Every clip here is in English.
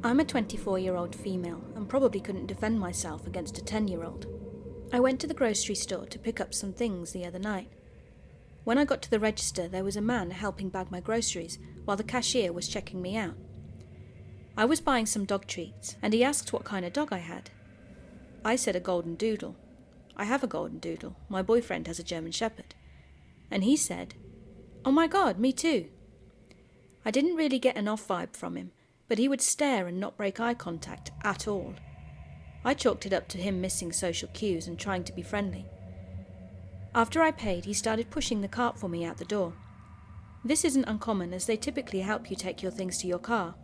I'm a 24-year-old female and probably couldn't defend myself against a 10-year-old. I went to the grocery store to pick up some things the other night. When I got to the register, there was a man helping bag my groceries while the cashier was checking me out. I was buying some dog treats, and he asked what kind of dog I had. I said a golden doodle. I have a golden doodle. My boyfriend has a German shepherd. And he said, "Oh my God, me too." I didn't really get an off vibe from him, but he would stare and not break eye contact at all. I chalked it up to him missing social cues and trying to be friendly. After I paid, he started pushing the cart for me out the door. This isn't uncommon, as they typically help you take your things to your car.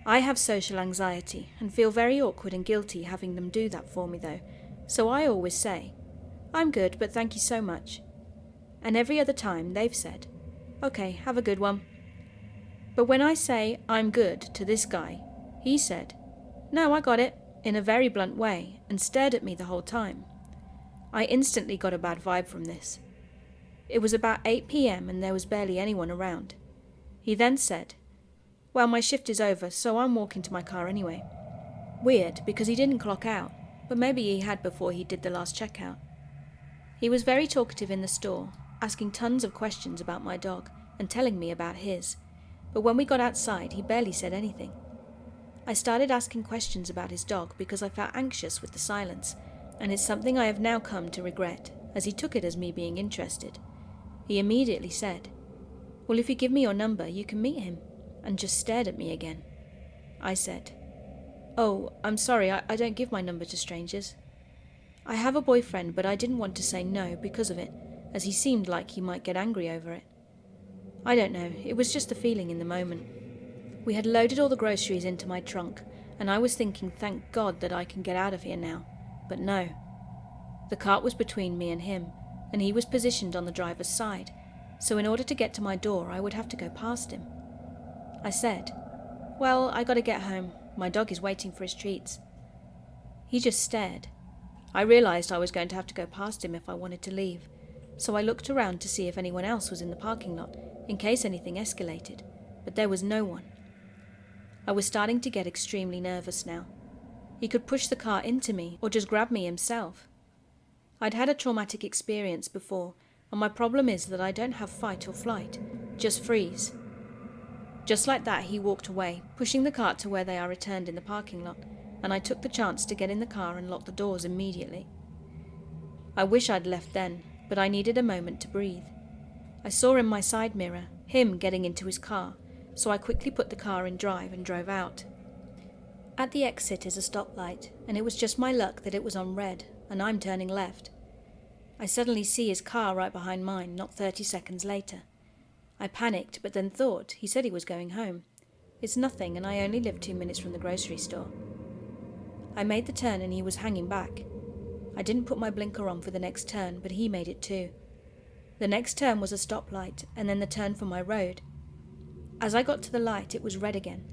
I have social anxiety and feel very awkward and guilty having them do that for me though, so I always say, "I'm good, but thank you so much." And every other time they've said, "Okay, have a good one." But when I say, "I'm good," to this guy, he said, "No, I got it," in a very blunt way, and stared at me the whole time. I instantly got a bad vibe from this. It was about 8 p.m. and there was barely anyone around. He then said, "Well, my shift is over, so I'm walking to my car anyway." Weird, because he didn't clock out, but maybe he had before he did the last checkout. He was very talkative in the store, asking tons of questions about my dog and telling me about his, but when we got outside he barely said anything. I started asking questions about his dog because I felt anxious with the silence, and it's something I have now come to regret, as he took it as me being interested. He immediately said, "Well, if you give me your number, you can meet him," and just stared at me again. I said, "Oh, I'm sorry, I don't give my number to strangers." I have a boyfriend, but I didn't want to say no because of it, as he seemed like he might get angry over it. I don't know, it was just a feeling in the moment. We had loaded all the groceries into my trunk, and I was thinking, thank God that I can get out of here now. But no. The cart was between me and him, and he was positioned on the driver's side, so in order to get to my door I would have to go past him. I said, "Well, I gotta get home. My dog is waiting for his treats." He just stared. I realized I was going to have to go past him if I wanted to leave, so I looked around to see if anyone else was in the parking lot, in case anything escalated, but there was no one. I was starting to get extremely nervous now. He could push the car into me or just grab me himself. I'd had a traumatic experience before, and my problem is that I don't have fight or flight, just freeze. Just like that, he walked away, pushing the cart to where they are returned in the parking lot, and I took the chance to get in the car and lock the doors immediately. I wish I'd left then, but I needed a moment to breathe. I saw in my side mirror him getting into his car, so I quickly put the car in drive and drove out. At the exit is a stoplight, and it was just my luck that it was on red, and I'm turning left. I suddenly see his car right behind mine, not 30 seconds later. I panicked, but then thought he said he was going home. It's nothing, and I only live 2 minutes from the grocery store. I made the turn and he was hanging back. I didn't put my blinker on for the next turn, but he made it too. The next turn was a stoplight, and then the turn for my road. As I got to the light, it was red again.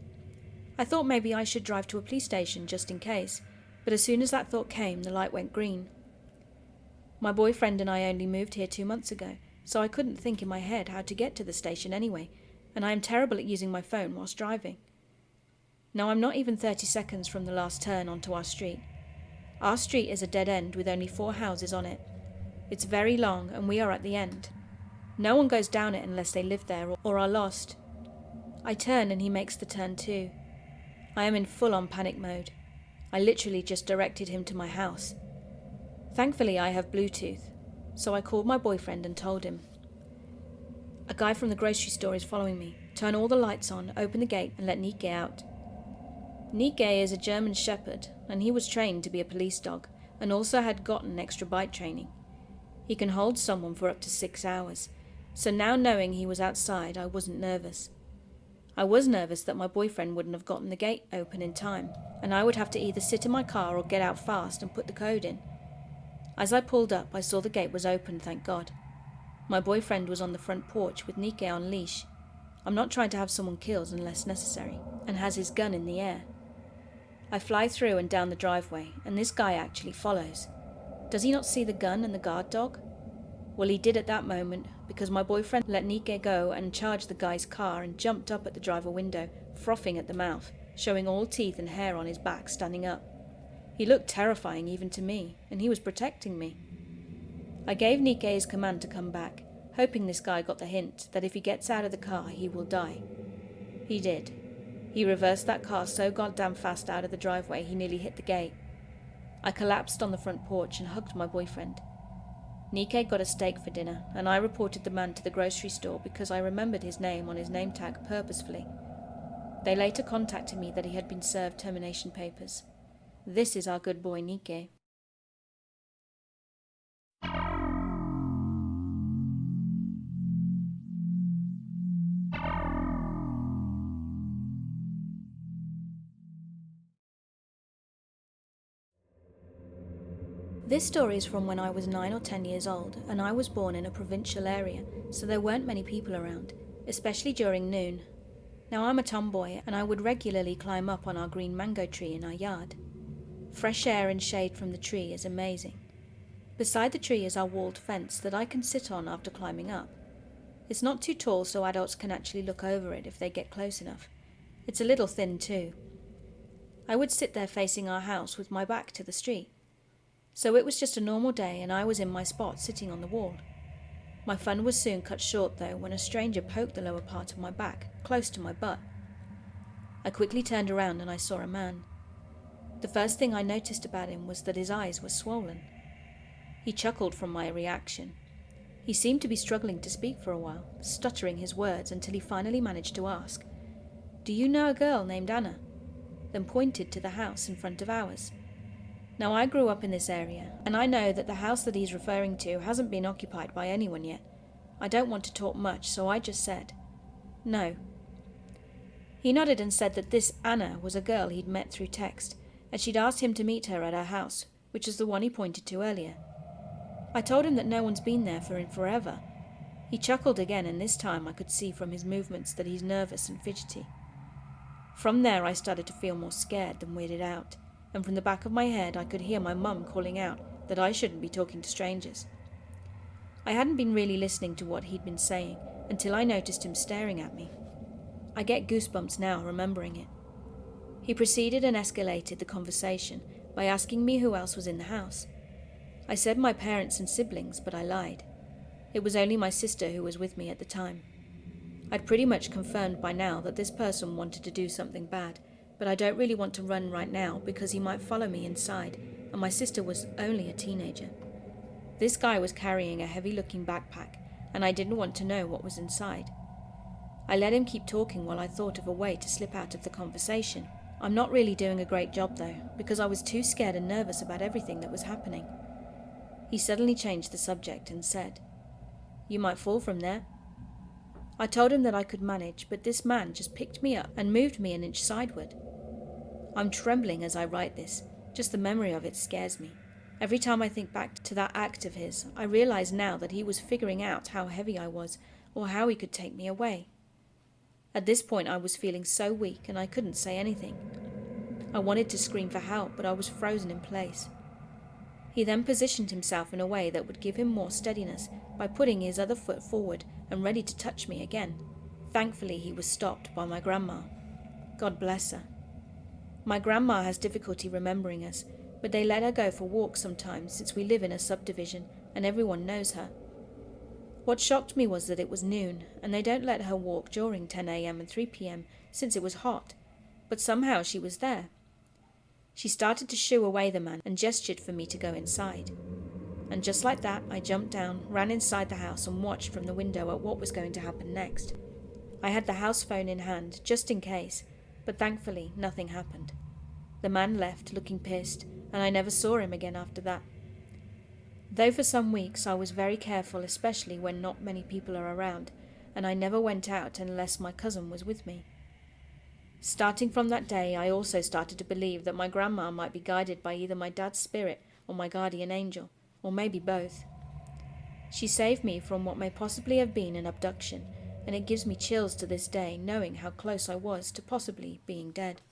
I thought maybe I should drive to a police station just in case, but as soon as that thought came, the light went green. My boyfriend and I only moved here 2 months ago, so I couldn't think in my head how to get to the station anyway, and I am terrible at using my phone whilst driving. Now I'm not even 30 seconds from the last turn onto our street. Our street is a dead end with only 4 houses on it. It's very long and we are at the end. No one goes down it unless they live there or are lost. I turn and he makes the turn too. I am in full-on panic mode. I literally just directed him to my house. Thankfully I have Bluetooth, so I called my boyfriend and told him. "A guy from the grocery store is following me. Turn all the lights on, open the gate and let Nike out." Nike is a German shepherd, and he was trained to be a police dog, and also had gotten extra bite training. He can hold someone for up to 6 hours, so now knowing he was outside, I wasn't nervous. I was nervous that my boyfriend wouldn't have gotten the gate open in time, and I would have to either sit in my car or get out fast and put the code in. As I pulled up, I saw the gate was open, thank God. My boyfriend was on the front porch with Nike on leash. I'm not trying to have someone killed unless necessary, and has his gun in the air. I fly through and down the driveway, and this guy actually follows. Does he not see the gun and the guard dog? Well, he did at that moment, because my boyfriend let Nike go and charged the guy's car and jumped up at the driver window, frothing at the mouth. showing all teeth and hair on his back standing up. He looked terrifying even to me, and he was protecting me. I gave Nikkei's command to come back, hoping this guy got the hint that if he gets out of the car, he will die. He did. He reversed that car so goddamn fast out of the driveway he nearly hit the gate. I collapsed on the front porch and hugged my boyfriend. Nikkei got a steak for dinner, and I reported the man to the grocery store because I remembered his name on his name tag purposefully. They later contacted me that he had been served termination papers. This is our good boy Nikkei. This story is from when I was 9 or 10 years old, and I was born in a provincial area, so there weren't many people around, especially during noon. Now I'm a tomboy, and I would regularly climb up on our green mango tree in our yard. Fresh air and shade from the tree is amazing. Beside the tree is our walled fence that I can sit on after climbing up. It's not too tall, so adults can actually look over it if they get close enough. It's a little thin too. I would sit there facing our house with my back to the street. So it was just a normal day, and I was in my spot sitting on the wall. My fun was soon cut short though when a stranger poked the lower part of my back, close to my butt. I quickly turned around and I saw a man. The first thing I noticed about him was that his eyes were swollen. He chuckled from my reaction. He seemed to be struggling to speak for a while, stuttering his words until he finally managed to ask, "Do you know a girl named Anna?" Then pointed to the house in front of ours. Now I grew up in this area, and I know that the house that he's referring to hasn't been occupied by anyone yet. I don't want to talk much, so I just said, "No." He nodded and said that this Anna was a girl he'd met through text, and she'd asked him to meet her at her house, which is the one he pointed to earlier. I told him that no one's been there for forever. He chuckled again, and this time I could see from his movements that he's nervous and fidgety. From there I started to feel more scared than weirded out, and from the back of my head I could hear my mum calling out that I shouldn't be talking to strangers. I hadn't been really listening to what he'd been saying until I noticed him staring at me. I get goosebumps now remembering it. He proceeded and escalated the conversation by asking me who else was in the house. I said my parents and siblings, but I lied. It was only my sister who was with me at the time. I'd pretty much confirmed by now that this person wanted to do something bad, but I don't really want to run right now because he might follow me inside, and my sister was only a teenager. This guy was carrying a heavy-looking backpack, and I didn't want to know what was inside. I let him keep talking while I thought of a way to slip out of the conversation. I'm not really doing a great job though, because I was too scared and nervous about everything that was happening. He suddenly changed the subject and said, "You might fall from there." I told him that I could manage, but this man just picked me up and moved me an inch sideward. I'm trembling as I write this. Just the memory of it scares me. Every time I think back to that act of his, I realize now that he was figuring out how heavy I was, or how he could take me away. At this point I was feeling so weak and I couldn't say anything. I wanted to scream for help, but I was frozen in place. He then positioned himself in a way that would give him more steadiness by putting his other foot forward and ready to touch me again. Thankfully he was stopped by my grandma. God bless her. My grandma has difficulty remembering us, but they let her go for walks sometimes since we live in a subdivision and everyone knows her. What shocked me was that it was noon, and they don't let her walk during 10 a.m. and 3 p.m. since it was hot, but somehow she was there. She started to shoo away the man and gestured for me to go inside. And just like that, I jumped down, ran inside the house and watched from the window at what was going to happen next. I had the house phone in hand, just in case, but thankfully nothing happened. The man left, looking pissed, and I never saw him again after that. Though for some weeks I was very careful, especially when not many people are around, and I never went out unless my cousin was with me. Starting from that day, I also started to believe that my grandma might be guided by either my dad's spirit or my guardian angel, or maybe both. She saved me from what may possibly have been an abduction, and it gives me chills to this day knowing how close I was to possibly being dead.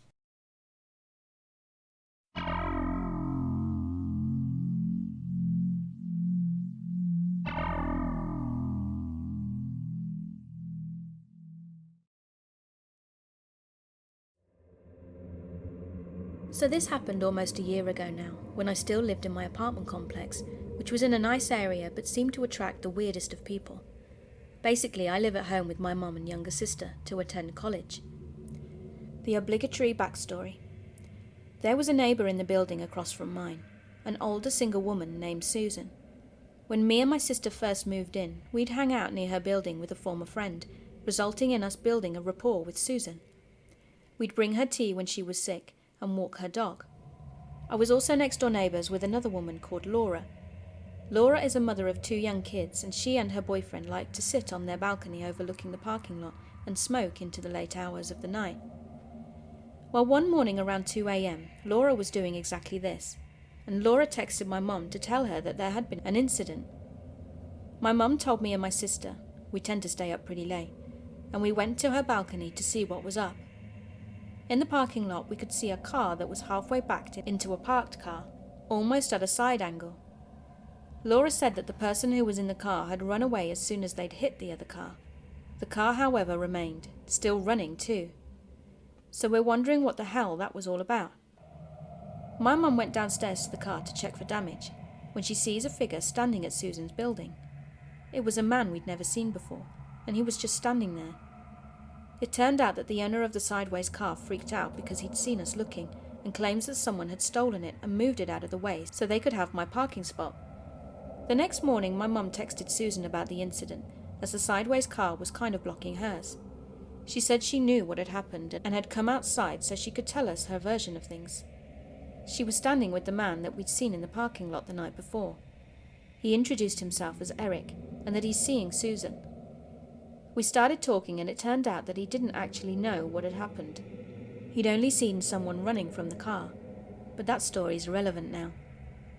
So this happened almost a year ago now, when I still lived in my apartment complex, which was in a nice area but seemed to attract the weirdest of people. Basically, I live at home with my mum and younger sister to attend college. The obligatory backstory. There was a neighbour in the building across from mine, an older single woman named Susan. When me and my sister first moved in, we'd hang out near her building with a former friend, resulting in us building a rapport with Susan. We'd bring her tea when she was sick and walk her dog. I was also next door neighbours with another woman called Laura. Laura is a mother of 2 young kids, and she and her boyfriend like to sit on their balcony overlooking the parking lot and smoke into the late hours of the night. Well, one morning around 2 a.m, Laura was doing exactly this, and Laura texted my mum to tell her that there had been an incident. My mum told me and my sister, we tend to stay up pretty late, and we went to her balcony to see what was up. In the parking lot, we could see a car that was halfway backed into a parked car, almost at a side angle. Laura said that the person who was in the car had run away as soon as they'd hit the other car. The car, however, remained, still running too. So we're wondering what the hell that was all about. My mum went downstairs to the car to check for damage, when she sees a figure standing at Susan's building. It was a man we'd never seen before, and he was just standing there. It turned out that the owner of the sideways car freaked out because he'd seen us looking, and claims that someone had stolen it and moved it out of the way so they could have my parking spot. The next morning, my mum texted Susan about the incident, as the sideways car was kind of blocking hers. She said she knew what had happened and had come outside so she could tell us her version of things. She was standing with the man that we'd seen in the parking lot the night before. He introduced himself as Eric, and that he's seeing Susan. We started talking, and it turned out that he didn't actually know what had happened. He'd only seen someone running from the car, but that story's irrelevant now.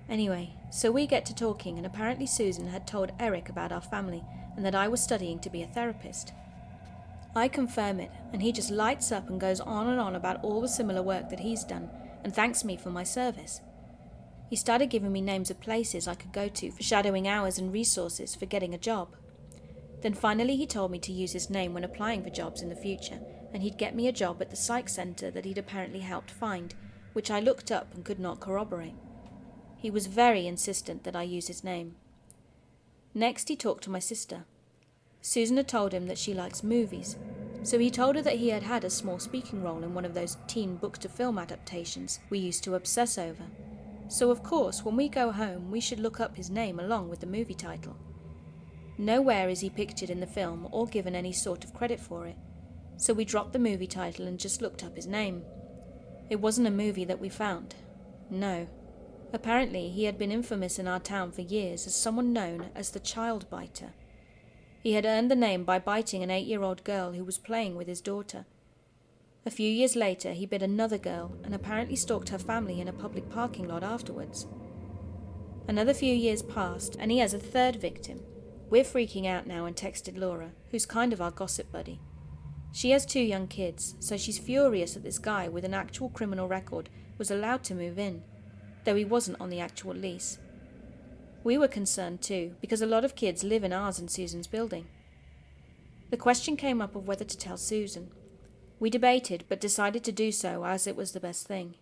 Anyway, so we get to talking, and apparently Susan had told Eric about our family and that I was studying to be a therapist. I confirm it, and he just lights up and goes on and on about all the similar work that he's done, and thanks me for my service. He started giving me names of places I could go to for shadowing hours and resources for getting a job. Then finally he told me to use his name when applying for jobs in the future, and he'd get me a job at the psych centre that he'd apparently helped find, which I looked up and could not corroborate. He was very insistent that I use his name. Next he talked to my sister. Susan had told him that she likes movies, so he told her that he had had a small speaking role in one of those teen book-to-film adaptations we used to obsess over. So of course, when we go home, we should look up his name along with the movie title. Nowhere is he pictured in the film or given any sort of credit for it, so we dropped the movie title and just looked up his name. It wasn't a movie that we found. No. Apparently, he had been infamous in our town for years as someone known as the child biter. He had earned the name by biting an 8-year-old girl who was playing with his daughter. A few years later, he bit another girl and apparently stalked her family in a public parking lot afterwards. Another few years passed, and he has a 3rd victim. We're freaking out now and texted Laura, who's kind of our gossip buddy. She has 2 young kids, so she's furious that this guy with an actual criminal record was allowed to move in, though he wasn't on the actual lease. We were concerned too, because a lot of kids live in ours and Susan's building. The question came up of whether to tell Susan. We debated, but decided to do so as it was the best thing.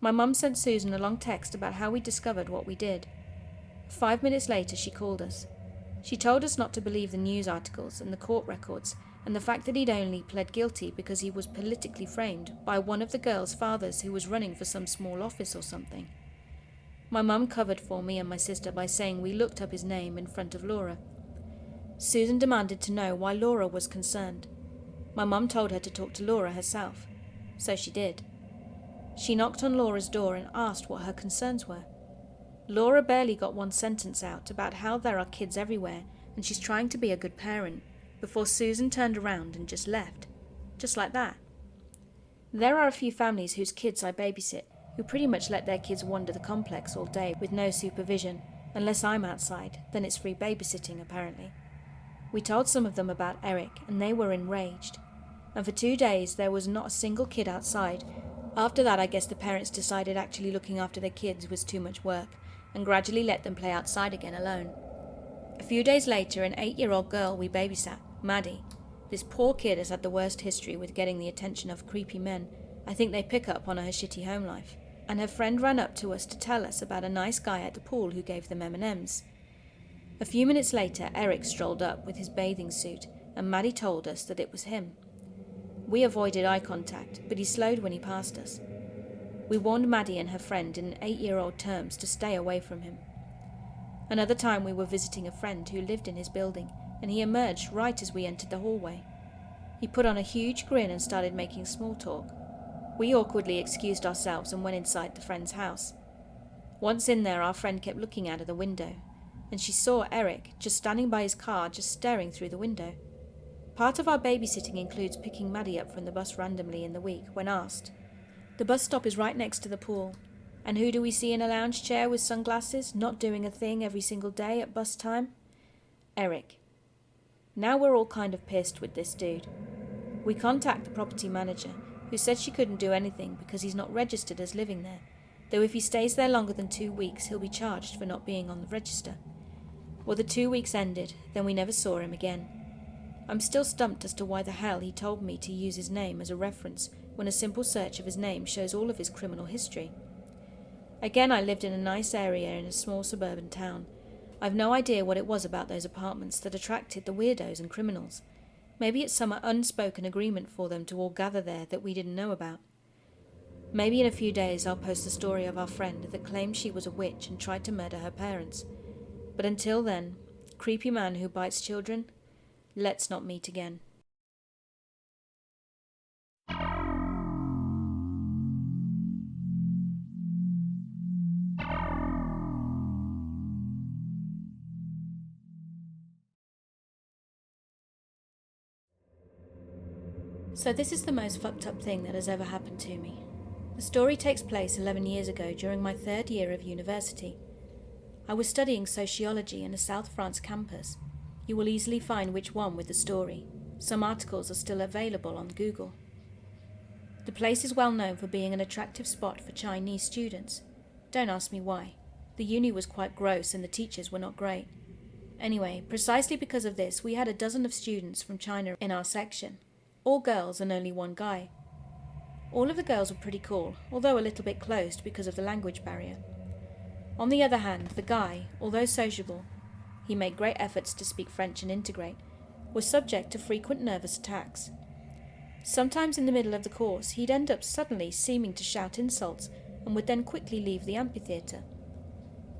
My mum sent Susan a long text about how we discovered what we did. 5 minutes later she called us. She told us not to believe the news articles and the court records, and the fact that he'd only pled guilty because he was politically framed by one of the girl's fathers who was running for some small office or something. My mum covered for me and my sister by saying we looked up his name in front of Laura. Susan demanded to know why Laura was concerned. My mum told her to talk to Laura herself, so she did. She knocked on Laura's door and asked what her concerns were. Laura barely got one sentence out about how there are kids everywhere and she's trying to be a good parent, before Susan turned around and just left. Just like that. There are a few families whose kids I babysit who pretty much let their kids wander the complex all day with no supervision. Unless I'm outside, then it's free babysitting apparently. We told some of them about Eric and they were enraged. And for 2 days there was not a single kid outside. After that I guess the parents decided actually looking after their kids was too much work, and gradually let them play outside again alone. A few days later, an 8-year-old girl we babysat, Maddie. This poor kid has had the worst history with getting the attention of creepy men, I think they pick up on her shitty home life, and her friend ran up to us to tell us about a nice guy at the pool who gave them M&Ms. A few minutes later, Eric strolled up with his bathing suit, and Maddie told us that it was him. We avoided eye contact, but he slowed when he passed us. We warned Maddie and her friend in 8-year-old terms to stay away from him. Another time we were visiting a friend who lived in his building, and he emerged right as we entered the hallway. He put on a huge grin and started making small talk. We awkwardly excused ourselves and went inside the friend's house. Once in there, our friend kept looking out of the window, and she saw Eric just standing by his car, just staring through the window. Part of our babysitting includes picking Maddie up from the bus randomly in the week when asked. The bus stop is right next to the pool, and who do we see in a lounge chair with sunglasses, not doing a thing every single day at bus time? Eric. Now we're all kind of pissed with this dude. We contact the property manager, who said she couldn't do anything because he's not registered as living there, though if he stays there longer than 2 weeks he'll be charged for not being on the register. Well, the 2 weeks ended, then we never saw him again. I'm still stumped as to why the hell he told me to use his name as a reference when a simple search of his name shows all of his criminal history. Again, I lived in a nice area in a small suburban town. I've no idea what it was about those apartments that attracted the weirdos and criminals. Maybe it's some unspoken agreement for them to all gather there that we didn't know about. Maybe in a few days I'll post the story of our friend that claimed she was a witch and tried to murder her parents. But until then, creepy man who bites children, let's not meet again. So this is the most fucked up thing that has ever happened to me. The story takes place 11 years ago during my 3rd year of university. I was studying sociology in a South France campus. You will easily find which one with the story. Some articles are still available on Google. The place is well known for being an attractive spot for Chinese students. Don't ask me why. The uni was quite gross and the teachers were not great. Anyway, precisely because of this, we had a dozen of students from China in our section. All girls and only one guy. All of the girls were pretty cool, although a little bit closed because of the language barrier. On the other hand, the guy, although sociable, he made great efforts to speak French and integrate, was subject to frequent nervous attacks. Sometimes in the middle of the course, he'd end up suddenly seeming to shout insults and would then quickly leave the amphitheatre.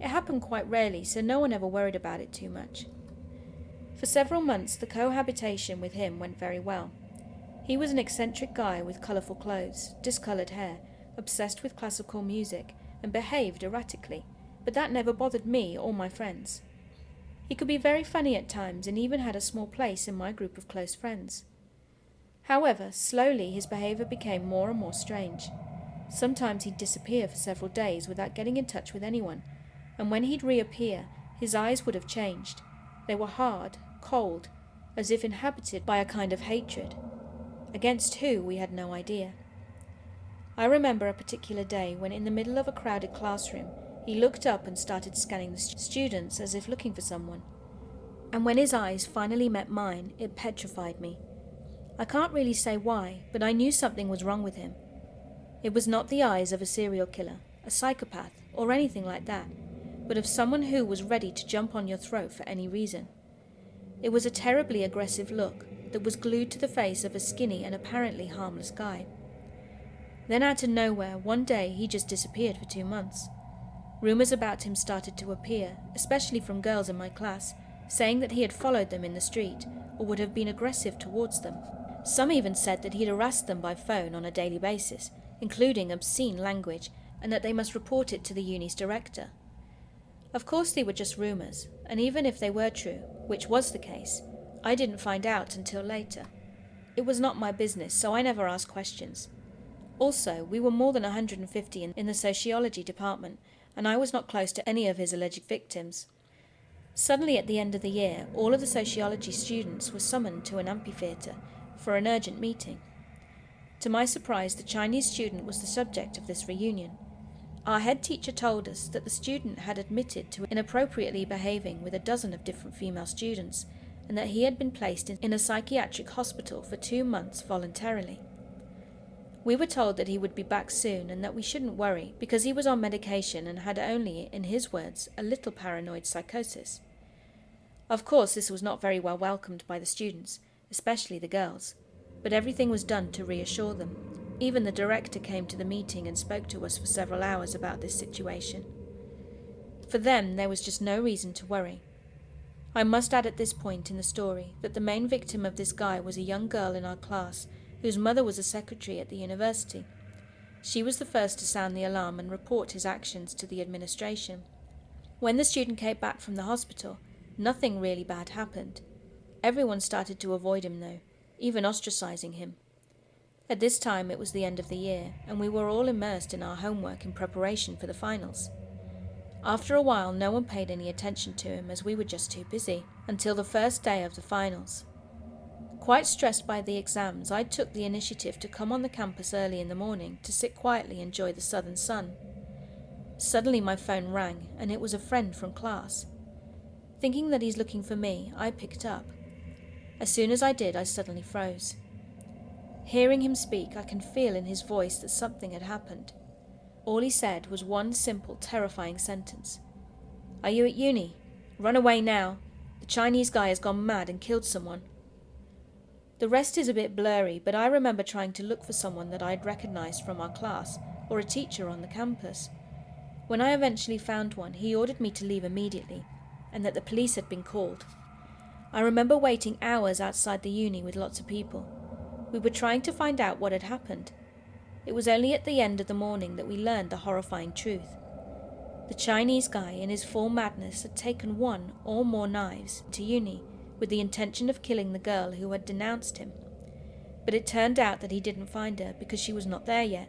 It happened quite rarely, so no one ever worried about it too much. For several months, the cohabitation with him went very well. He was an eccentric guy with colourful clothes, discoloured hair, obsessed with classical music, and behaved erratically, but that never bothered me or my friends. He could be very funny at times and even had a small place in my group of close friends. However, slowly his behaviour became more and more strange. Sometimes he'd disappear for several days without getting in touch with anyone, and when he'd reappear, his eyes would have changed. They were hard, cold, as if inhabited by a kind of hatred. Against who, we had no idea. I remember a particular day when in the middle of a crowded classroom, he looked up and started scanning the students as if looking for someone. And when his eyes finally met mine, it petrified me. I can't really say why, but I knew something was wrong with him. It was not the eyes of a serial killer, a psychopath, or anything like that, but of someone who was ready to jump on your throat for any reason. It was a terribly aggressive look that was glued to the face of a skinny and apparently harmless guy. Then out of nowhere, one day he just disappeared for 2 months. Rumours about him started to appear, especially from girls in my class, saying that he had followed them in the street or would have been aggressive towards them. Some even said that he'd harassed them by phone on a daily basis, including obscene language, and that they must report it to the uni's director. Of course they were just rumours, and even if they were true, which was the case, I didn't find out until later. It was not my business, so I never asked questions. Also, we were more than 150 in the sociology department, and I was not close to any of his alleged victims. Suddenly at the end of the year, all of the sociology students were summoned to an amphitheatre for an urgent meeting. To my surprise, the Chinese student was the subject of this reunion. Our head teacher told us that the student had admitted to inappropriately behaving with a dozen of different female students, and that he had been placed in a psychiatric hospital for 2 months voluntarily. We were told that he would be back soon and that we shouldn't worry because he was on medication and had only, in his words, a little paranoid psychosis. Of course, this was not very well welcomed by the students, especially the girls, but everything was done to reassure them. Even the director came to the meeting and spoke to us for several hours about this situation. For them, there was just no reason to worry. I must add at this point in the story that the main victim of this guy was a young girl in our class whose mother was a secretary at the university. She was the first to sound the alarm and report his actions to the administration. When the student came back from the hospital, nothing really bad happened. Everyone started to avoid him though, even ostracizing him. At this time it was the end of the year, and we were all immersed in our homework in preparation for the finals. After a while, no one paid any attention to him as we were just too busy, until the first day of the finals. Quite stressed by the exams, I took the initiative to come on the campus early in the morning to sit quietly and enjoy the southern sun. Suddenly my phone rang, and it was a friend from class. Thinking that he's looking for me, I picked up. As soon as I did, I suddenly froze. Hearing him speak, I can feel in his voice that something had happened. All he said was one simple, terrifying sentence. "Are you at uni? Run away now. The Chinese guy has gone mad and killed someone." The rest is a bit blurry, but I remember trying to look for someone that I'd recognized from our class or a teacher on the campus. When I eventually found one, he ordered me to leave immediately, and that the police had been called. I remember waiting hours outside the uni with lots of people. We were trying to find out what had happened. It was only at the end of the morning that we learned the horrifying truth. The Chinese guy, in his full madness, had taken one or more knives to uni with the intention of killing the girl who had denounced him. But it turned out that he didn't find her because she was not there yet.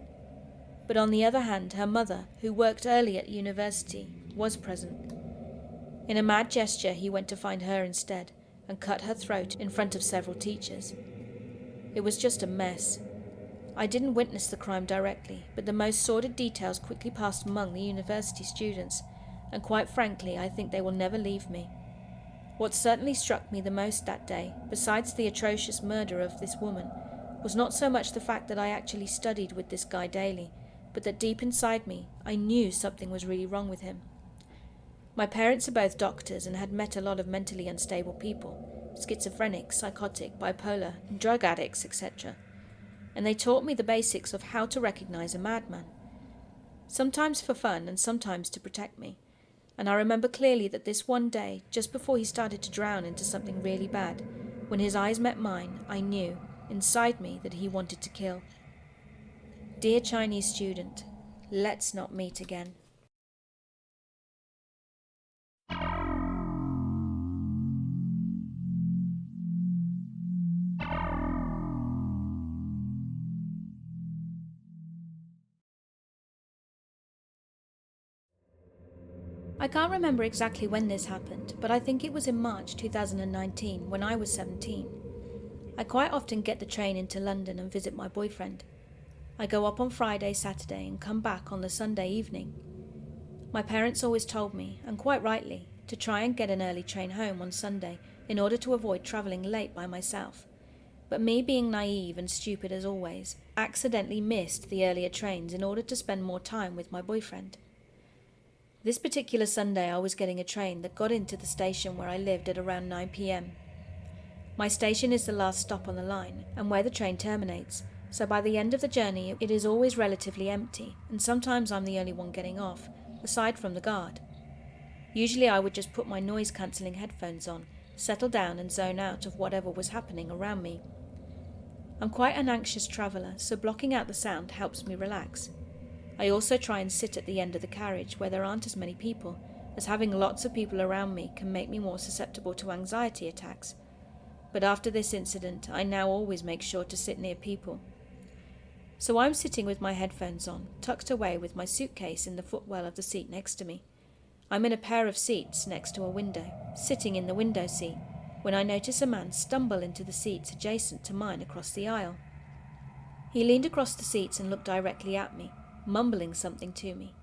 But on the other hand, her mother, who worked early at university, was present. In a mad gesture, he went to find her instead and cut her throat in front of several teachers. It was just a mess. I didn't witness the crime directly, but the most sordid details quickly passed among the university students, and quite frankly, I think they will never leave me. What certainly struck me the most that day, besides the atrocious murder of this woman, was not so much the fact that I actually studied with this guy daily, but that deep inside me, I knew something was really wrong with him. My parents are both doctors and had met a lot of mentally unstable people, schizophrenic, psychotic, bipolar, and drug addicts, etc. And they taught me the basics of how to recognize a madman, sometimes for fun and sometimes to protect me. And I remember clearly that this one day, just before he started to drown into something really bad, when his eyes met mine, I knew, inside me, that he wanted to kill. Dear Chinese student, let's not meet again. I can't remember exactly when this happened, but I think it was in March 2019 when I was 17. I quite often get the train into London and visit my boyfriend. I go up on Friday, Saturday and come back on the Sunday evening. My parents always told me, and quite rightly, to try and get an early train home on Sunday in order to avoid travelling late by myself. But me, being naive and stupid as always, accidentally missed the earlier trains in order to spend more time with my boyfriend. This particular Sunday I was getting a train that got into the station where I lived at around 9 p.m. My station is the last stop on the line and where the train terminates, so by the end of the journey it is always relatively empty, and sometimes I'm the only one getting off, aside from the guard. Usually I would just put my noise-cancelling headphones on, settle down and zone out of whatever was happening around me. I'm quite an anxious traveller, so blocking out the sound helps me relax. I also try and sit at the end of the carriage where there aren't as many people, as having lots of people around me can make me more susceptible to anxiety attacks. But after this incident, I now always make sure to sit near people. So I'm sitting with my headphones on, tucked away with my suitcase in the footwell of the seat next to me. I'm in a pair of seats next to a window, sitting in the window seat, when I notice a man stumble into the seats adjacent to mine across the aisle. He leaned across the seats and looked directly at me, mumbling something to me.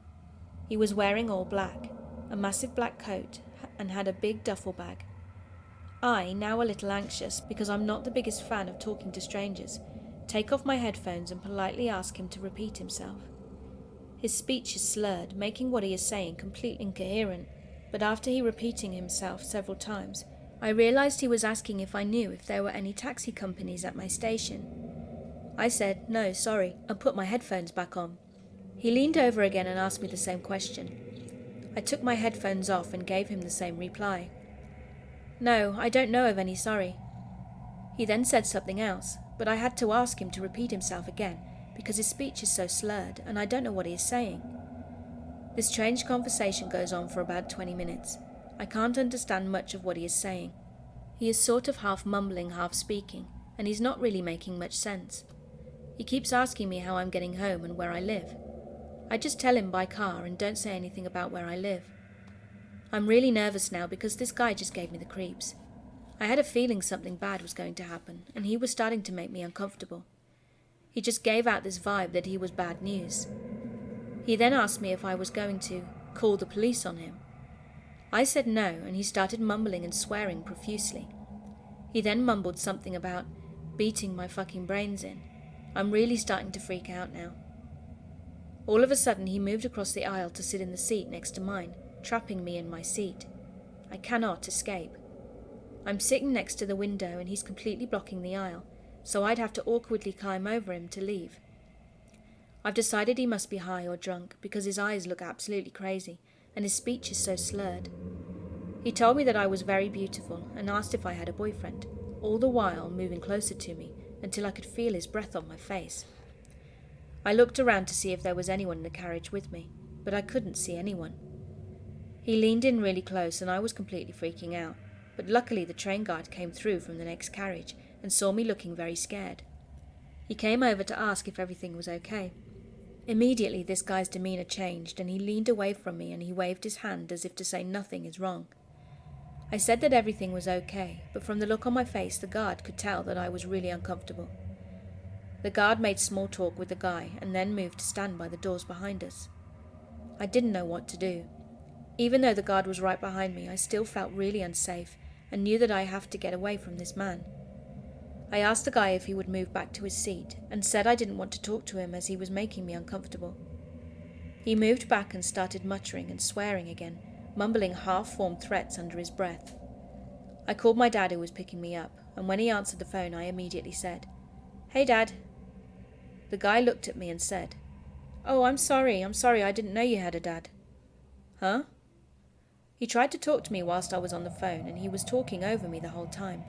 He was wearing all black, a massive black coat, and had a big duffel bag. I, now a little anxious because I'm not the biggest fan of talking to strangers, take off my headphones and politely ask him to repeat himself. His speech is slurred, making what he is saying completely incoherent, but after he repeating himself several times, I realized he was asking if I knew if there were any taxi companies at my station. I said, "No, sorry," and put my headphones back on. He leaned over again and asked me the same question. I took my headphones off and gave him the same reply. "No, I don't know of any, sorry." He then said something else, but I had to ask him to repeat himself again because his speech is so slurred and I don't know what he is saying. This strange conversation goes on for about 20 minutes. I can't understand much of what he is saying. He is sort of half mumbling, half speaking, and he's not really making much sense. He keeps asking me how I'm getting home and where I live. I just tell him by car and don't say anything about where I live. I'm really nervous now because this guy just gave me the creeps. I had a feeling something bad was going to happen, and he was starting to make me uncomfortable. He just gave out this vibe that he was bad news. He then asked me if I was going to call the police on him. I said no, and he started mumbling and swearing profusely. He then mumbled something about beating my fucking brains in. I'm really starting to freak out now. All of a sudden he moved across the aisle to sit in the seat next to mine, trapping me in my seat. I cannot escape. I'm sitting next to the window and he's completely blocking the aisle, so I'd have to awkwardly climb over him to leave. I've decided he must be high or drunk because his eyes look absolutely crazy and his speech is so slurred. He told me that I was very beautiful and asked if I had a boyfriend, all the while moving closer to me until I could feel his breath on my face. I looked around to see if there was anyone in the carriage with me, but I couldn't see anyone. He leaned in really close and I was completely freaking out, but luckily the train guard came through from the next carriage and saw me looking very scared. He came over to ask if everything was okay. Immediately this guy's demeanor changed and he leaned away from me and he waved his hand as if to say nothing is wrong. I said that everything was okay, but from the look on my face the guard could tell that I was really uncomfortable. The guard made small talk with the guy and then moved to stand by the doors behind us. I didn't know what to do. Even though the guard was right behind me, I still felt really unsafe and knew that I have to get away from this man. I asked the guy if he would move back to his seat and said I didn't want to talk to him as he was making me uncomfortable. He moved back and started muttering and swearing again, mumbling half-formed threats under his breath. I called my dad who was picking me up, and when he answered the phone I immediately said, "Hey Dad." The guy looked at me and said, "Oh, I'm sorry, I didn't know you had a dad." Huh? He tried to talk to me whilst I was on the phone and he was talking over me the whole time.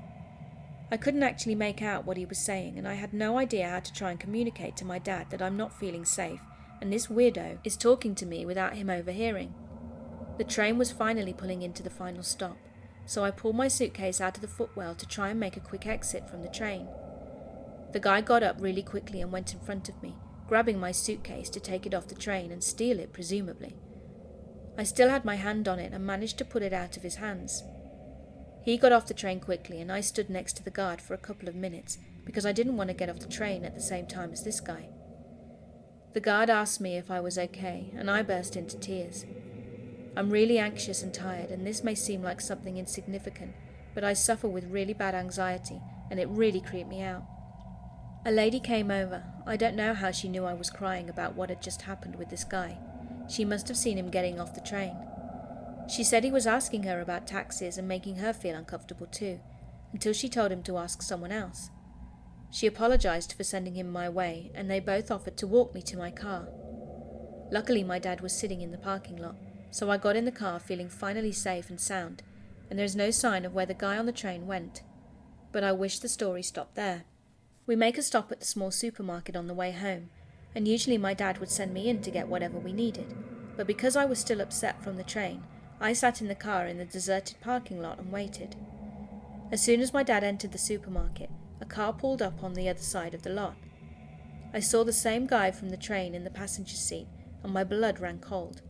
I couldn't actually make out what he was saying and I had no idea how to try and communicate to my dad that I'm not feeling safe and this weirdo is talking to me without him overhearing. The train was finally pulling into the final stop, so I pulled my suitcase out of the footwell to try and make a quick exit from the train. The guy got up really quickly and went in front of me, grabbing my suitcase to take it off the train and steal it, presumably. I still had my hand on it and managed to pull it out of his hands. He got off the train quickly and I stood next to the guard for a couple of minutes because I didn't want to get off the train at the same time as this guy. The guard asked me if I was okay and I burst into tears. I'm really anxious and tired and this may seem like something insignificant, but I suffer with really bad anxiety and it really creeped me out. A lady came over. I don't know how she knew I was crying about what had just happened with this guy. She must have seen him getting off the train. She said he was asking her about taxis and making her feel uncomfortable too, until she told him to ask someone else. She apologized for sending him my way, and they both offered to walk me to my car. Luckily my dad was sitting in the parking lot, so I got in the car feeling finally safe and sound, and there's no sign of where the guy on the train went. But I wish the story stopped there. We make a stop at the small supermarket on the way home, and usually my dad would send me in to get whatever we needed, but because I was still upset from the train, I sat in the car in the deserted parking lot and waited. As soon as my dad entered the supermarket, a car pulled up on the other side of the lot. I saw the same guy from the train in the passenger seat, and my blood ran cold.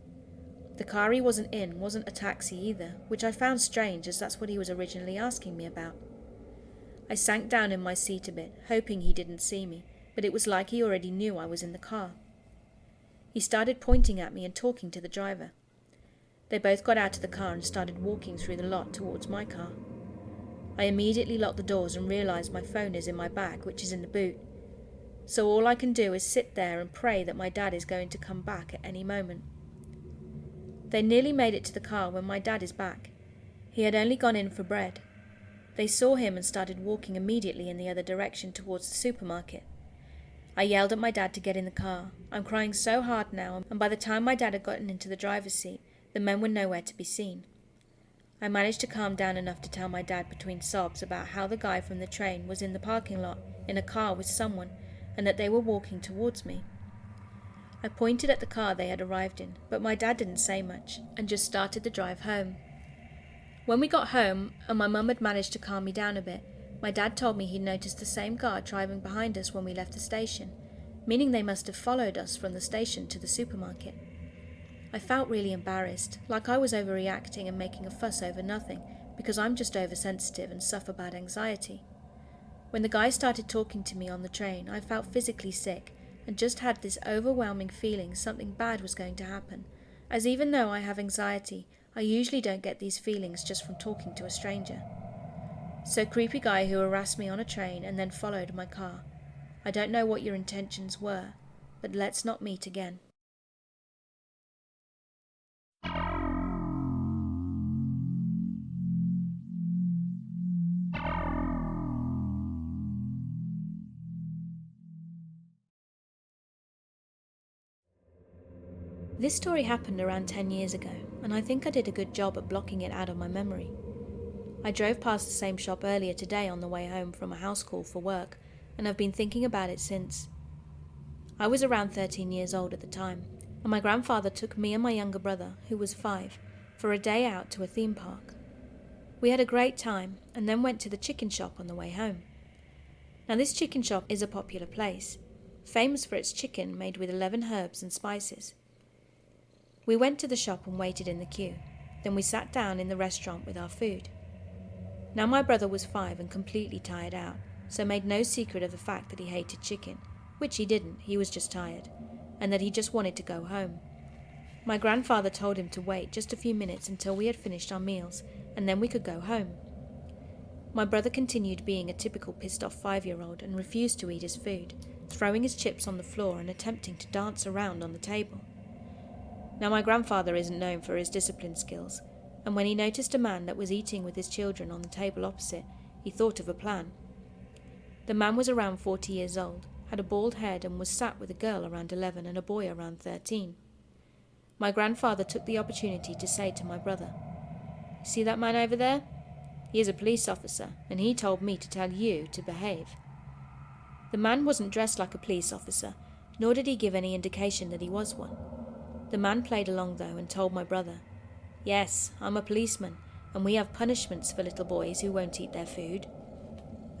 The car he wasn't in wasn't a taxi either, which I found strange as that's what he was originally asking me about. I sank down in my seat a bit, hoping he didn't see me, but it was like he already knew I was in the car. He started pointing at me and talking to the driver. They both got out of the car and started walking through the lot towards my car. I immediately locked the doors and realized my phone is in my bag, which is in the boot. so all I can do is sit there and pray that my dad is going to come back at any moment. They nearly made it to the car when my dad is back. He had only gone in for bread. They saw him and started walking immediately in the other direction towards the supermarket. I yelled at my dad to get in the car. I'm crying so hard now, and by the time my dad had gotten into the driver's seat, the men were nowhere to be seen. I managed to calm down enough to tell my dad between sobs about how the guy from the train was in the parking lot in a car with someone, and that they were walking towards me. I pointed at the car they had arrived in, but my dad didn't say much, and just started the drive home. When we got home, and my mum had managed to calm me down a bit, my dad told me he'd noticed the same guard driving behind us when we left the station, meaning they must have followed us from the station to the supermarket. I felt really embarrassed, like I was overreacting and making a fuss over nothing, because I'm just oversensitive and suffer bad anxiety. When the guy started talking to me on the train, I felt physically sick, and just had this overwhelming feeling something bad was going to happen, as even though I have anxiety, I usually don't get these feelings just from talking to a stranger. So creepy guy who harassed me on a train and then followed my car. I don't know what your intentions were, but let's not meet again. This story happened around 10 years ago, and I think I did a good job at blocking it out of my memory. I drove past the same shop earlier today on the way home from a house call for work, and I've been thinking about it since. I was around 13 years old at the time, and my grandfather took me and my younger brother, who was 5, for a day out to a theme park. We had a great time, and then went to the chicken shop on the way home. Now this chicken shop is a popular place, famous for its chicken made with 11 herbs and spices. We went to the shop and waited in the queue. Then we sat down in the restaurant with our food. Now my brother was 5 and completely tired out, so made no secret of the fact that he hated chicken, which he didn't, he was just tired, and that he just wanted to go home. My grandfather told him to wait just a few minutes until we had finished our meals, and then we could go home. My brother continued being a typical pissed-off 5-year-old and refused to eat his food, throwing his chips on the floor and attempting to dance around on the table. Now my grandfather isn't known for his discipline skills, and when he noticed a man that was eating with his children on the table opposite, he thought of a plan. The man was around 40 years old, had a bald head, and was sat with a girl around 11 and a boy around 13. My grandfather took the opportunity to say to my brother, "See that man over there? He is a police officer, and he told me to tell you to behave." The man wasn't dressed like a police officer, nor did he give any indication that he was one. The man played along though and told my brother, "Yes, I'm a policeman, and we have punishments for little boys who won't eat their food."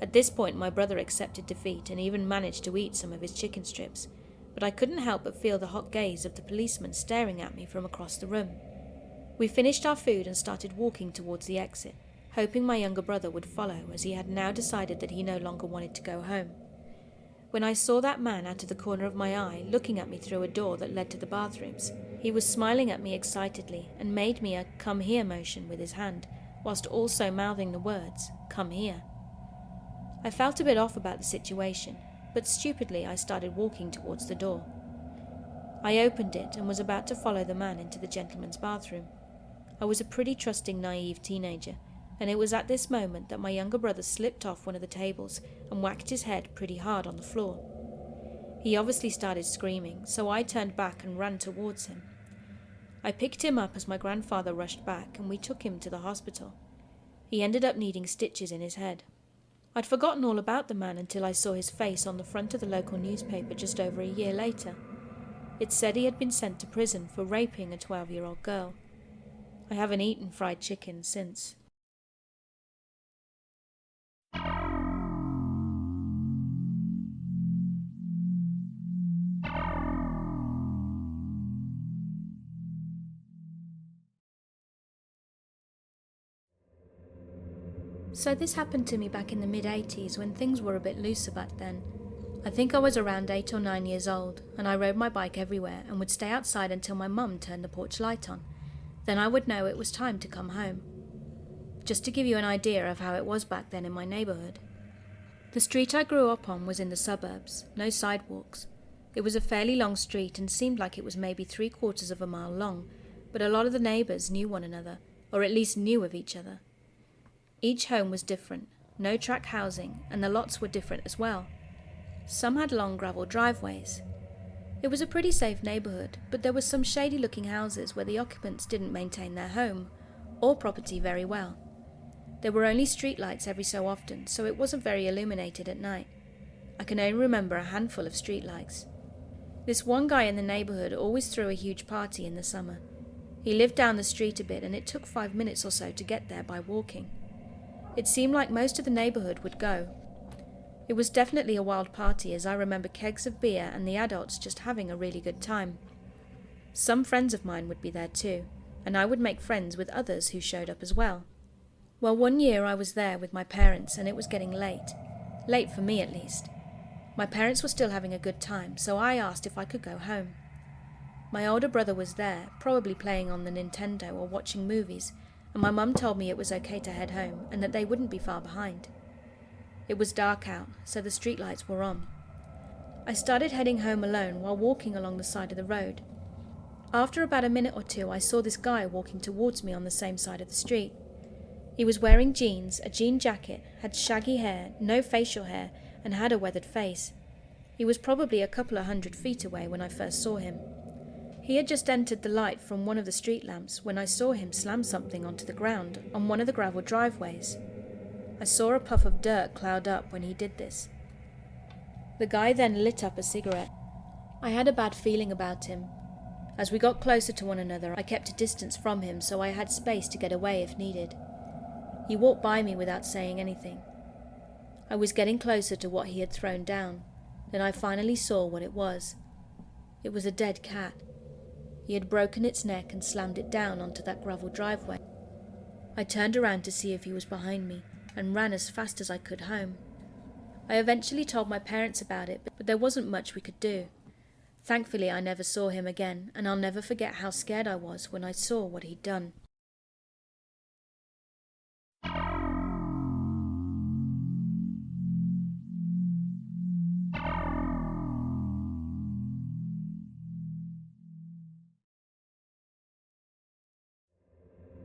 At this point my brother accepted defeat and even managed to eat some of his chicken strips, but I couldn't help but feel the hot gaze of the policeman staring at me from across the room. We finished our food and started walking towards the exit, hoping my younger brother would follow, as he had now decided that he no longer wanted to go home. When I saw that man out of the corner of my eye looking at me through a door that led to the bathrooms, he was smiling at me excitedly and made me a "come here" motion with his hand, whilst also mouthing the words, "come here." I felt a bit off about the situation, but stupidly I started walking towards the door. I opened it and was about to follow the man into the gentleman's bathroom. I was a pretty trusting, naive teenager, and it was at this moment that my younger brother slipped off one of the tables and whacked his head pretty hard on the floor. He obviously started screaming, so I turned back and ran towards him. I picked him up as my grandfather rushed back, and we took him to the hospital. He ended up needing stitches in his head. I'd forgotten all about the man until I saw his face on the front of the local newspaper just over a year later. It said he had been sent to prison for raping a 12-year-old girl. I haven't eaten fried chicken since. So this happened to me back in the mid-80s when things were a bit looser back then. I think I was around 8 or 9 years old, and I rode my bike everywhere and would stay outside until my mum turned the porch light on. Then I would know it was time to come home. Just to give you an idea of how it was back then in my neighbourhood. The street I grew up on was in the suburbs, no sidewalks. It was a fairly long street and seemed like it was maybe 3/4 of a mile long, but a lot of the neighbours knew one another, or at least knew of each other. Each home was different, no track housing, and the lots were different as well. Some had long gravel driveways. It was a pretty safe neighbourhood, but there were some shady-looking houses where the occupants didn't maintain their home or property very well. There were only streetlights every so often, so it wasn't very illuminated at night. I can only remember a handful of streetlights. This one guy in the neighbourhood always threw a huge party in the summer. He lived down the street a bit, and it took 5 minutes or so to get there by walking. It seemed like most of the neighbourhood would go. It was definitely a wild party, as I remember kegs of beer and the adults just having a really good time. Some friends of mine would be there too, and I would make friends with others who showed up as well. Well, one year I was there with my parents, and it was getting late. Late for me, at least. My parents were still having a good time, so I asked if I could go home. My older brother was there, probably playing on the Nintendo or watching movies, and my mum told me it was okay to head home, and that they wouldn't be far behind. It was dark out, so the streetlights were on. I started heading home alone while walking along the side of the road. After about a minute or two, I saw this guy walking towards me on the same side of the street. He was wearing jeans, a jean jacket, had shaggy hair, no facial hair, and had a weathered face. He was probably a couple of 100 feet away when I first saw him. He had just entered the light from one of the street lamps when I saw him slam something onto the ground on one of the gravel driveways. I saw a puff of dirt cloud up when he did this. The guy then lit up a cigarette. I had a bad feeling about him. As we got closer to one another, I kept a distance from him so I had space to get away if needed. He walked by me without saying anything. I was getting closer to what he had thrown down. Then I finally saw what it was. It was a dead cat. He had broken its neck and slammed it down onto that gravel driveway. I turned around to see if he was behind me and ran as fast as I could home. I eventually told my parents about it, but there wasn't much we could do. Thankfully, I never saw him again, and I'll never forget how scared I was when I saw what he'd done.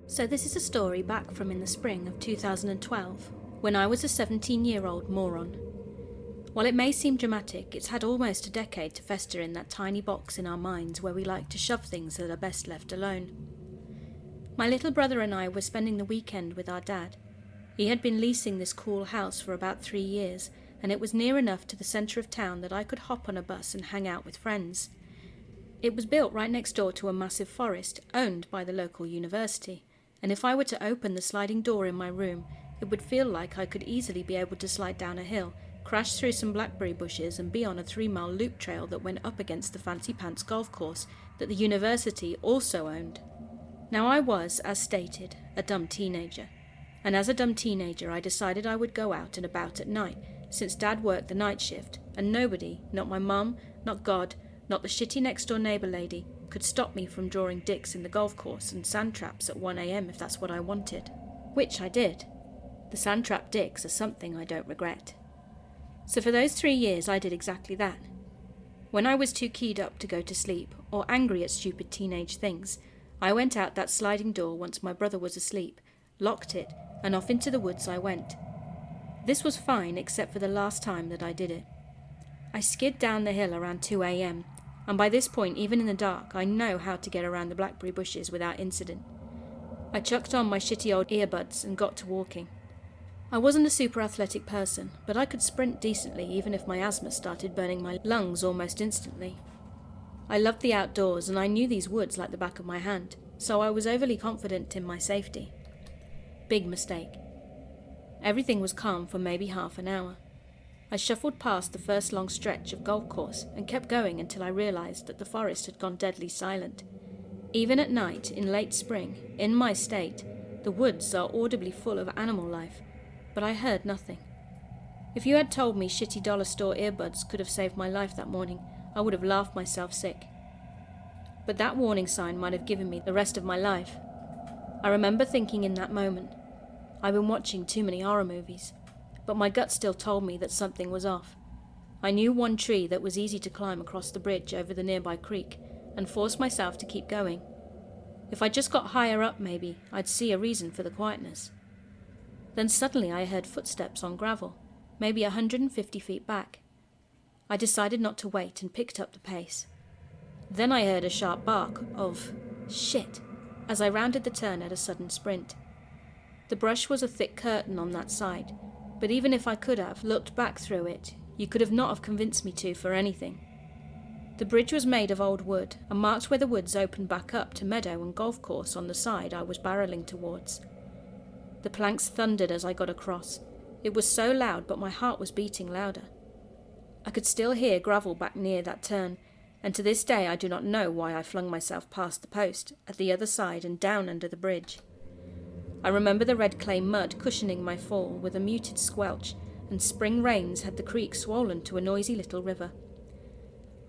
So this is a story back from in the spring of 2012, when I was a 17-year-old moron. While it may seem dramatic, it's had almost a decade to fester in that tiny box in our minds where we like to shove things that are best left alone. My little brother and I were spending the weekend with our dad. He had been leasing this cool house for about 3 years, and it was near enough to the centre of town that I could hop on a bus and hang out with friends. It was built right next door to a massive forest owned by the local university, and if I were to open the sliding door in my room, it would feel like I could easily be able to slide down a hill, crash through some blackberry bushes and be on a 3-mile loop trail that went up against the Fancy Pants golf course that the university also owned. Now I was, as stated, a dumb teenager, and as a dumb teenager I decided I would go out and about at night, since Dad worked the night shift, and nobody, not my mum, not God, not the shitty next-door neighbour lady, could stop me from drawing dicks in the golf course and sand traps at 1 a.m. if that's what I wanted. Which I did. The sand trap dicks are something I don't regret. So for those 3 years I did exactly that. When I was too keyed up to go to sleep, or angry at stupid teenage things, I went out that sliding door once my brother was asleep, locked it, and off into the woods I went. This was fine except for the last time that I did it. I skid down the hill around 2 a.m, and by this point, even in the dark, I know how to get around the blackberry bushes without incident. I chucked on my shitty old earbuds and got to walking. I wasn't a super athletic person, but I could sprint decently even if my asthma started burning my lungs almost instantly. I loved the outdoors and I knew these woods like the back of my hand, so I was overly confident in my safety. Big mistake. Everything was calm for maybe half an hour. I shuffled past the first long stretch of golf course and kept going until I realised that the forest had gone deadly silent. Even at night, in late spring, in my state, the woods are audibly full of animal life, but I heard nothing. If you had told me shitty dollar store earbuds could have saved my life that morning, I would have laughed myself sick. But that warning sign might have given me the rest of my life. I remember thinking in that moment, I've been watching too many horror movies. but my gut still told me that something was off. I knew one tree that was easy to climb across the bridge over the nearby creek, and forced myself to keep going. If I just got higher up, maybe, I'd see a reason for the quietness. Then suddenly I heard footsteps on gravel, maybe 150 feet back. I decided not to wait and picked up the pace. Then I heard a sharp bark of shit as I rounded the turn at a sudden sprint. The brush was a thick curtain on that side, but even if I could have looked back through it, you could have not have convinced me to for anything. The bridge was made of old wood and marked where the woods opened back up to meadow and golf course on the side I was barreling towards. The planks thundered as I got across. It was so loud, but my heart was beating louder. I could still hear gravel back near that turn, and to this day I do not know why I flung myself past the post, at the other side and down under the bridge. I remember the red clay mud cushioning my fall with a muted squelch, and spring rains had the creek swollen to a noisy little river.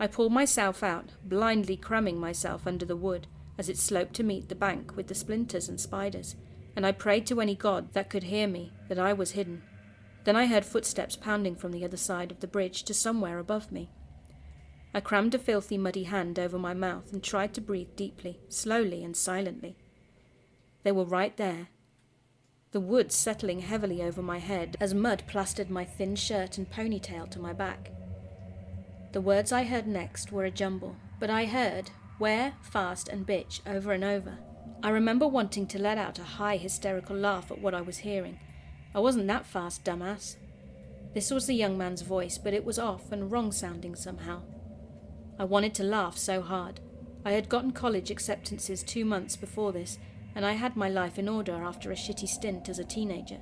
I pulled myself out, blindly cramming myself under the wood as it sloped to meet the bank with the splinters and spiders, and I prayed to any god that could hear me that I was hidden. Then I heard footsteps pounding from the other side of the bridge to somewhere above me. I crammed a filthy, muddy hand over my mouth and tried to breathe deeply, slowly and silently. They were right there. The woods settling heavily over my head as mud plastered my thin shirt and ponytail to my back. The words I heard next were a jumble, but I heard "where," "fast," and "bitch" over and over. I remember wanting to let out a high, hysterical laugh at what I was hearing. I wasn't that fast, dumbass. This was the young man's voice, but it was off and wrong-sounding somehow. I wanted to laugh so hard. I had gotten college acceptances 2 months before this, and I had my life in order after a shitty stint as a teenager.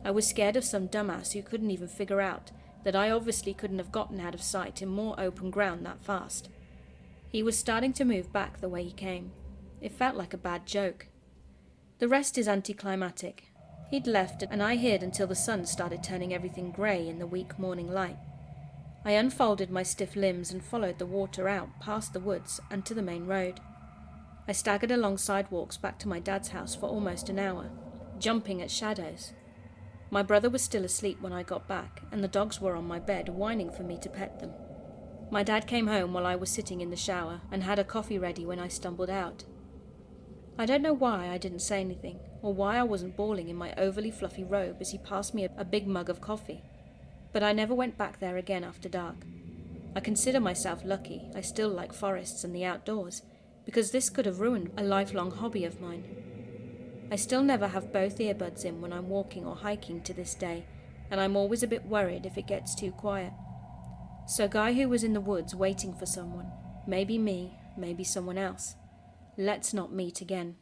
I was scared of some dumbass who couldn't even figure out that I obviously couldn't have gotten out of sight in more open ground that fast. He was starting to move back the way he came. It felt like a bad joke. The rest is anticlimactic. He'd left, and I hid until the sun started turning everything grey in the weak morning light. I unfolded my stiff limbs and followed the water out, past the woods, and to the main road. I staggered along sidewalks back to my dad's house for almost an hour, jumping at shadows. My brother was still asleep when I got back, and the dogs were on my bed, whining for me to pet them. My dad came home while I was sitting in the shower, and had a coffee ready when I stumbled out. I don't know why I didn't say anything, or why I wasn't bawling in my overly fluffy robe as he passed me a big mug of coffee, but I never went back there again after dark. I consider myself lucky I still like forests and the outdoors, because this could have ruined a lifelong hobby of mine. I still never have both earbuds in when I'm walking or hiking to this day, and I'm always a bit worried if it gets too quiet. So guy who was in the woods waiting for someone, maybe me, maybe someone else. Let's not meet again.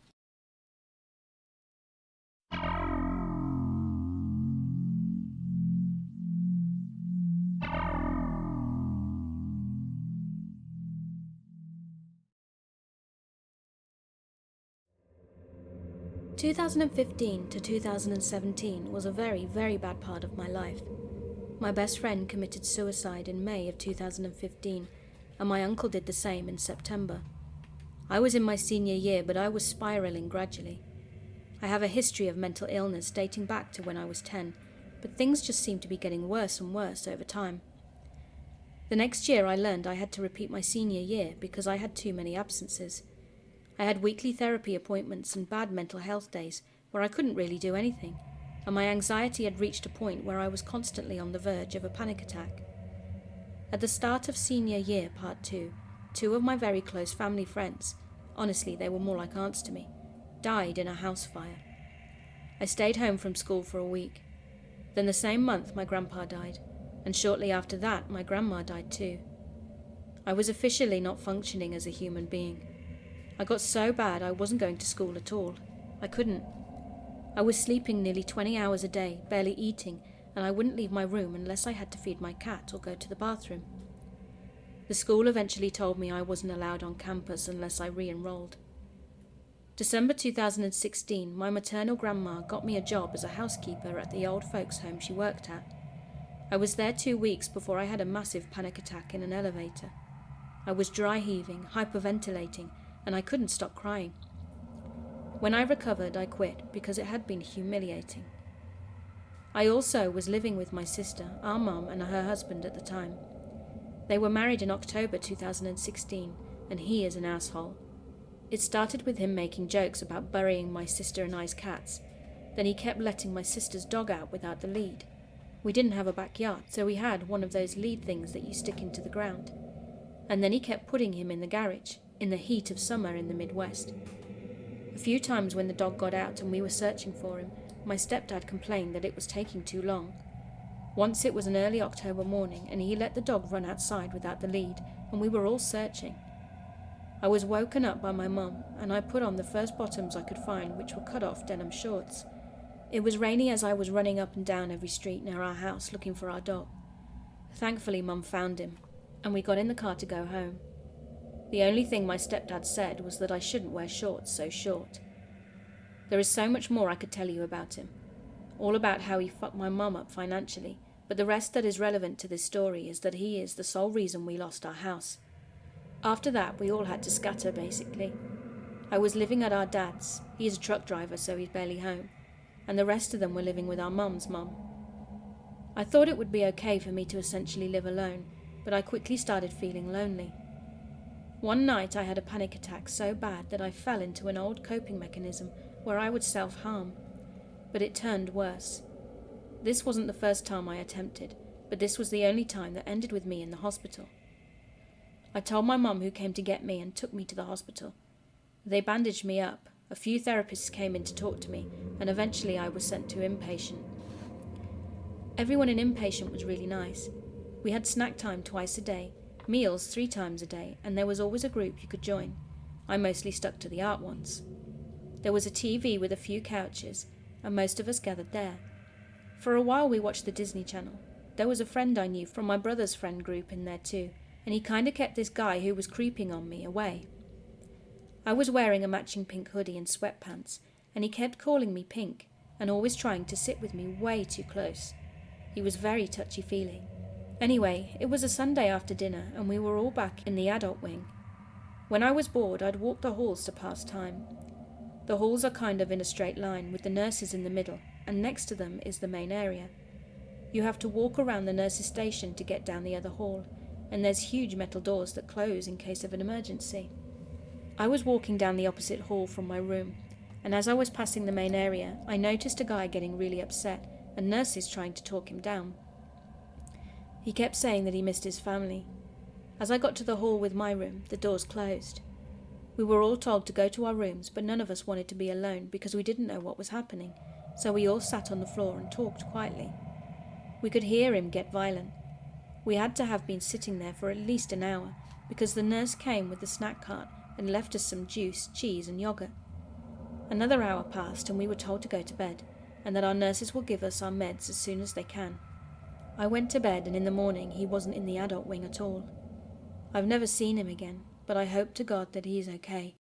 (2015 to 2017 was a very, very bad part of my life. My best friend committed suicide in May of 2015, and my uncle did the same in September. I was in my senior year, but I was spiraling gradually. I have a history of mental illness dating back to when I was 10, but things just seemed to be getting worse and worse over time. The next year I learned I had to repeat my senior year because I had too many absences. I had weekly therapy appointments and bad mental health days where I couldn't really do anything, and my anxiety had reached a point where I was constantly on the verge of a panic attack. At the start of senior year, part 2, 2 of my very close family friends, honestly they were more like aunts to me, died in a house fire. I stayed home from school for a week. Then the same month my grandpa died, and shortly after that my grandma died too. I was officially not functioning as a human being. I got so bad I wasn't going to school at all. I couldn't. I was sleeping nearly 20 hours a day, barely eating, and I wouldn't leave my room unless I had to feed my cat or go to the bathroom. The school eventually told me I wasn't allowed on campus unless I re-enrolled. December 2016, my maternal grandma got me a job as a housekeeper at the old folks' home she worked at. I was there 2 weeks before I had a massive panic attack in an elevator. I was dry heaving, hyperventilating, and I couldn't stop crying. When I recovered, I quit because it had been humiliating. I also was living with my sister, our mum, and her husband at the time. They were married in October 2016, and he is an asshole. It started with him making jokes about burying my sister and I's cats. Then he kept letting my sister's dog out without the lead. We didn't have a backyard, so we had one of those lead things that you stick into the ground. And then he kept putting him in the garage, in the heat of summer in the Midwest. A few times when the dog got out and we were searching for him, my stepdad complained that it was taking too long. Once it was an early October morning and he let the dog run outside without the lead, and we were all searching. I was woken up by my mum, and I put on the first bottoms I could find, which were cut-off denim shorts. It was rainy as I was running up and down every street near our house looking for our dog. Thankfully, Mum found him, and we got in the car to go home. The only thing my stepdad said was that I shouldn't wear shorts so short. There is so much more I could tell you about him, all about how he fucked my mum up financially, but the rest that is relevant to this story is that he is the sole reason we lost our house. After that, we all had to scatter, basically. I was living at our dad's. He is a truck driver, so he's barely home, and the rest of them were living with our mum's mum. I thought it would be okay for me to essentially live alone, but I quickly started feeling lonely. One night I had a panic attack so bad that I fell into an old coping mechanism where I would self-harm, but it turned worse. This wasn't the first time I attempted, but this was the only time that ended with me in the hospital. I told my mum, who came to get me and took me to the hospital. They bandaged me up, a few therapists came in to talk to me, and eventually I was sent to inpatient. Everyone in inpatient was really nice. We had snack time twice a day, meals 3 times a day, and there was always a group you could join. I mostly stuck to the art ones. There was a TV with a few couches, and most of us gathered there. For a while we watched the Disney Channel. There was a friend I knew from my brother's friend group in there too, and he kinda kept this guy who was creeping on me away. I was wearing a matching pink hoodie and sweatpants, and he kept calling me Pink, and always trying to sit with me way too close. He was very touchy-feely. Anyway, it was a Sunday after dinner, and we were all back in the adult wing. When I was bored, I'd walk the halls to pass time. The halls are kind of in a straight line, with the nurses in the middle, and next to them is the main area. You have to walk around the nurses' station to get down the other hall, and there's huge metal doors that close in case of an emergency. I was walking down the opposite hall from my room, and as I was passing the main area, I noticed a guy getting really upset, and nurses trying to talk him down. He kept saying that he missed his family. As I got to the hall with my room, the doors closed. We were all told to go to our rooms, but none of us wanted to be alone because we didn't know what was happening, so we all sat on the floor and talked quietly. We could hear him get violent. We had to have been sitting there for at least an hour, because the nurse came with the snack cart and left us some juice, cheese and yogurt. Another hour passed and we were told to go to bed, and that our nurses will give us our meds as soon as they can. I went to bed, and in the morning he wasn't in the adult wing at all. I've never seen him again, but I hope to God that he is okay.